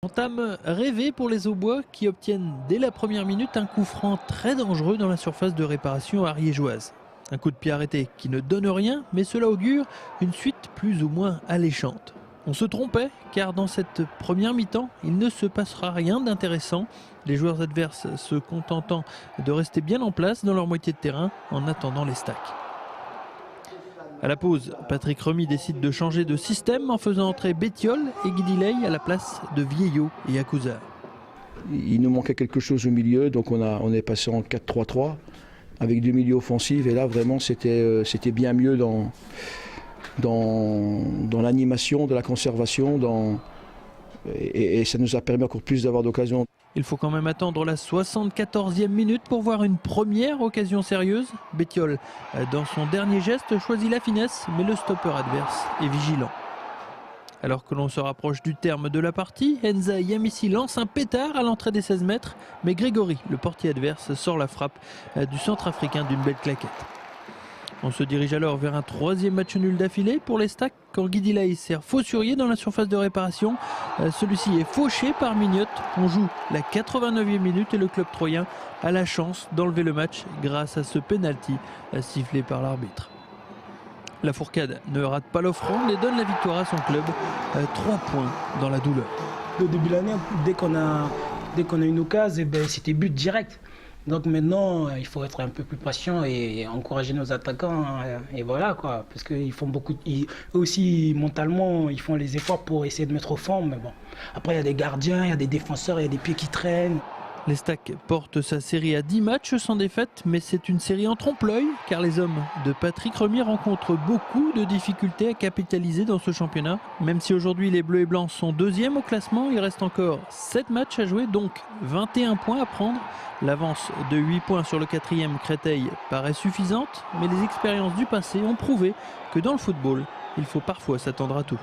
Entame rêvée pour les Aubois qui obtiennent dès la première minute un coup franc très dangereux dans la surface de réparation ariégeoise. Un coup de pied arrêté qui ne donne rien, mais cela augure une suite plus ou moins alléchante. On se trompait car dans cette première mi-temps, il ne se passera rien d'intéressant. Les joueurs adverses se contentant de rester bien en place dans leur moitié de terrain en attendant les stacks. À la pause, Patrick Remy décide de changer de système en faisant entrer Bettiol et Guidiley à la place de Vieillot et Yakuza. Il nous manquait quelque chose au milieu, donc on est passé en 4-3-3 avec deux milieux offensifs et là vraiment c'était bien mieux dans l'animation, de la conservation, et ça nous a permis encore plus d'avoir d'occasions. Il faut quand même attendre la 74e minute pour voir une première occasion sérieuse. Bettiol, dans son dernier geste, choisit la finesse, mais le stopper adverse est vigilant. Alors que l'on se rapproche du terme de la partie, Enza Yamissi lance un pétard à l'entrée des 16 mètres, mais Grégory, le portier adverse, sort la frappe du centrafricain d'une belle claquette. On se dirige alors vers un troisième match nul d'affilée pour les Stacks quand Guidiley sert Faussurier dans la surface de réparation. Celui-ci est fauché par Mignotte. On joue la 89e minute et le club troyen a la chance d'enlever le match grâce à ce penalty sifflé par l'arbitre. La Fourcade ne rate pas l'offrande et donne la victoire à son club. 3 points dans la douleur. Au début de l'année, dès qu'on a une occasion, c'était but direct. Donc maintenant, il faut être un peu plus patient et encourager nos attaquants. Et voilà quoi, parce qu'ils font beaucoup. Eux aussi, mentalement, ils font les efforts pour essayer de mettre au fond. Mais bon, après, il y a des gardiens, il y a des défenseurs, il y a des pieds qui traînent. Les Stacks portent sa série à 10 matchs sans défaite, mais c'est une série en trompe-l'œil, car les hommes de Patrick Remy rencontrent beaucoup de difficultés à capitaliser dans ce championnat. Même si aujourd'hui les Bleus et Blancs sont deuxièmes au classement, il reste encore 7 matchs à jouer, donc 21 points à prendre. L'avance de 8 points sur le quatrième Créteil paraît suffisante, mais les expériences du passé ont prouvé que dans le football, il faut parfois s'attendre à tout.